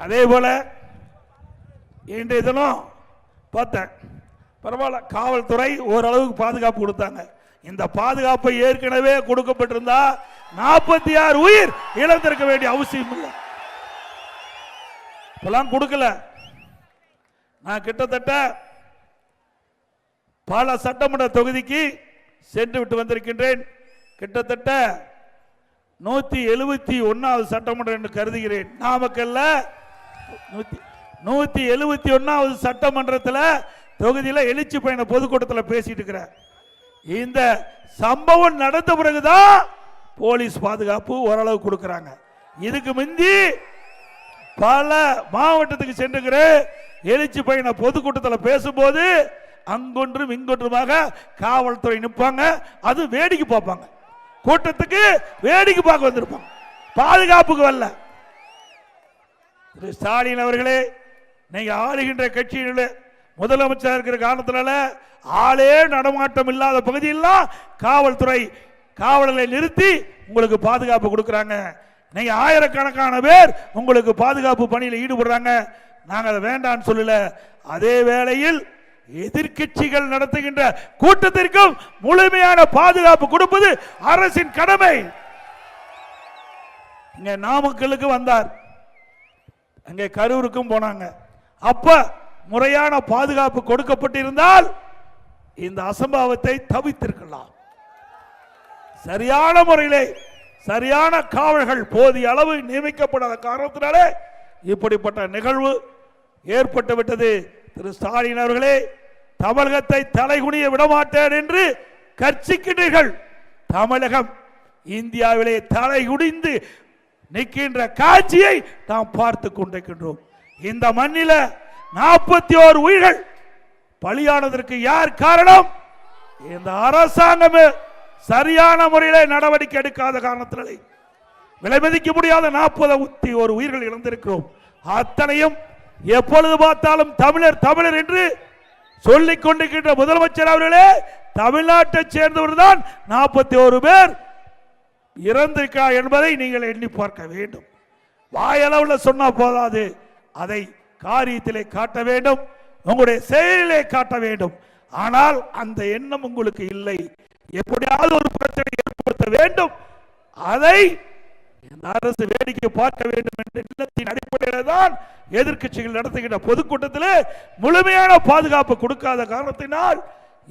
அதே போல இன்றைய தினம் பார்த்தேன், பரவாயில்ல, காவல்துறை ஓரளவுக்கு பாதுகாப்பு கொடுத்தாங்க. இந்த பாதுகாப்பை ஏற்கனவே கொடுக்கப்பட்டிருந்தா 46 உயிர் இழந்திருக்க வேண்டிய அவசியம் இல்லை. இப்பெல்லாம் கொடுக்கல. நான் கிட்டத்தட்ட பல சட்டமன்ற தொகுதிக்கு சென்று விட்டு வந்திருக்கின்றேன். கிட்டத்தட்ட 171வது சட்டமன்றம் என்று கருதுகிறேன். நாமக்கல்ல 171வது சட்டமன்றத்தில் தொகுதியில் எழுச்சி பயண பொதுக்கூட்டத்தில் பேசிட்டு இருக்கிறேன். இந்த சம்பவம் நடந்த பிறகுதான் போலீஸ் பாதுகாப்பு ஓரளவு கொடுக்கிறாங்க. இதுக்கு முந்தி பல மாவட்டத்துக்கு சென்றுகிற எழுச்சி பயண பொதுக்கூட்டத்தில் பேசும்போது அங்கொன்றும் இங்கொன்றுமாக காவல்துறை நிற்பாங்க. அது வேடிக்கை பார்ப்பாங்க. கூட்டத்துக்கு வேடிக்கை பார்க்க வந்திருப்பாங்க, பாதுகாப்புக்கு வரல. திரு ஸ்டாலின் அவர்களே, நீங்க ஆளுகின்ற கட்சியில முதலமைச்சர் இருக்கிற காரணத்தினால ஆளே நடமாட்டம் இல்லாத பகுதியெல்லாம் காவல்துறை காவலர்களை நிறுத்தி உங்களுக்கு பாதுகாப்பு கொடுக்கிறாங்க. நீங்க ஆயிரக்கணக்கான பேர் உங்களுக்கு பாதுகாப்பு பணியில் ஈடுபடுறாங்க. நாங்கள் அதை வேண்டான்னு சொல்லல. அதே வேளையில் எதிர்க்கட்சிகள் நடத்துகின்ற கூட்டத்திற்கும் முழுமையான பாதுகாப்பு கொடுப்பது அரசின் கடமை. இங்க நாமக்கலுக்கு வந்தார், அங்கே கரூருக்கும் போனாங்க. அப்ப முறையான பாதுகாப்பு கொடுக்கப்பட்டிருந்தால் இந்த அசம்பாவத்தை தவிர்த்திருக்கலாம். சரியான முறையிலே சரியான காவலர்கள் போதிய அளவு நியமிக்கப்படாத காரணத்தினாலே இப்படிப்பட்ட நிகழ்வு ஏற்பட்டு விட்டது. திரு ஸ்டாலின் அவர்களே, தமிழகத்தை தலைகுனிய விடமாட்டேன் என்று கர்ச்சிக்கின்றீர்கள். தமிழகம் இந்தியாவிலே தலைகுனிந்து நிற்கின்ற காட்சியை நாம் பார்த்து கொண்டிருக்கின்றோம். இந்த மண்ணில 41 உயிர்கள் பலியானதற்கு யார் காரணம்? இந்த அரசாங்கமே சரியான முறையில் நடவடிக்கை எடுக்காத காரணத்தினாலே விலை மதிக்க முடியாத 41 உயிர்கள் இழந்திருக்கிறோம். அத்தனையும் எப்பொழுது பார்த்தாலும் தமிழர் தமிழர் என்று சொல்லிக் கொண்டிருக்கின்ற முதலமைச்சர் அவர்களே, தமிழ்நாட்டை சேர்ந்தவர் தான் 41 பேர் இறந்திருக்கிறார் என்பதை நீங்கள் எண்ணி பார்க்க வேண்டும். வாயளவில் சொன்னா போதாது, அதை காரியத்திலே காட்ட வேண்டும், உங்களுடைய செயலிலே காட்ட வேண்டும். ஆனால் அந்த எண்ணம் உங்களுக்கு இல்லை. எப்படியாவது ஒரு பிரச்சனை ஏற்படுத்த வேண்டும், அதை இந்த அரசு வேடிக்கை பார்க்க வேண்டும் என்ற எண்ணத்தின் அடிப்படையில் தான் எதிர்க்கட்சிகள் நடத்துகின்ற பொதுக்கூட்டத்தில் முழுமையான பாதுகாப்பு கொடுக்காத காரணத்தினால்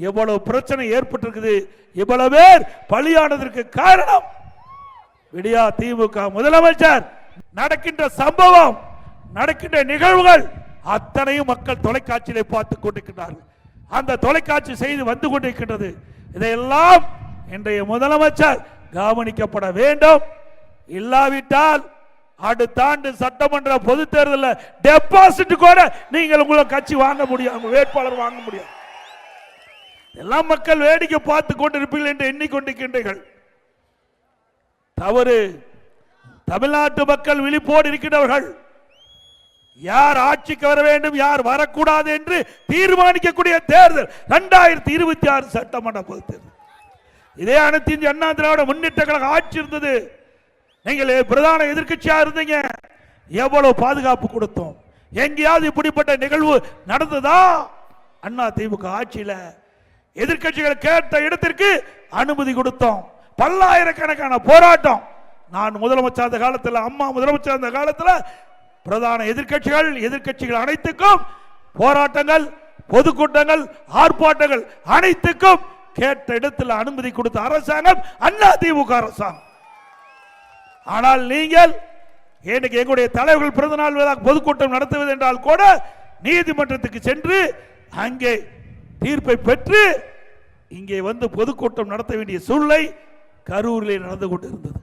எவ்வளவு பிரச்சனை ஏற்பட்டிருக்குது, இவ்வளவு பேர் பலியானதற்கு காரணம் விடியா திமுக முதலமைச்சர். நடக்கின்ற சம்பவம், நடக்கின்ற நிகழ்வுகள் அத்தனையும் மக்கள் தொலைக்காட்சியிலே பார்த்துக் கொண்டிருக்கிறார்கள். அந்த தொலைக்காட்சி செய்து வந்து கொண்டிருக்கின்றது. இதையெல்லாம் இன்றைய முதலமைச்சர் கவனிக்கப்பட வேண்டும். இல்லாவிட்டால் அடுத்த ஆண்டு சட்டமன்ற பொது தேர்தலில் டெபாசிட் கூட நீங்கள் உங்களை கட்சி வாங்க முடியாது, வேட்பாளர் வாங்க முடியாது. எல்லாம் மக்கள் வேடிக்கை பார்த்து கொண்டிருப்பீர்கள் என்று எண்ணிக்கொண்டிருக்கின்றீர்கள். தவறு. தமிழ்நாட்டு மக்கள் விழிப்போடு இருக்கின்றவர்கள். யார் ஆட்சிக்கு வர வேண்டும், யார் வரக்கூடாது என்று தீர்மானிக்கக்கூடிய தேர்தல் 2026 சட்டமன்ற பொது தேர்தல். இதே அனைத்து இந்திய அண்ணா திராவிட முன்னேற்ற கழக ஆட்சி இருந்தது. நீங்கள் பிரதான எதிர்க்கட்சியா இருந்தீங்க. எவ்வளவு பாதுகாப்பு கொடுத்தோம்? எங்கேயாவது இப்படிப்பட்ட நிகழ்வு நடந்ததா? அண்ணா திமுக ஆட்சியில எதிர்க்கட்சிகள் கேட்ட இடத்திற்கு அனுமதி கொடுத்தோம். பல்லாயிரக்கணக்கான போராட்டம். நான் முதலமைச்சர் அந்த காலத்தில், அம்மா முதலமைச்சர் அந்த காலத்தில் பிரதான எதிர்க்கட்சிகள் அனைத்துக்கும் போராட்டங்கள், பொதுக்கூட்டங்கள், ஆர்ப்பாட்டங்கள் அனைத்துக்கும் கேட்ட இடத்தில் அனுமதி கொடுத்த அரசாங்கம் அண்ணா திமுக அரசாங்கம். ஆனால் நீங்கள் எனக்கு எங்களுடைய தலைவர்கள் பிறந்தநாள் விழா பொதுக்கூட்டம் நடத்துவது என்றால் கூட நீதிமன்றத்துக்கு சென்று அங்கே தீர்ப்பை பெற்று இங்கே வந்து பொதுக்கூட்டம் நடத்த வேண்டிய சூழ்நிலை கரூரிலே நடந்து கொண்டிருந்தது.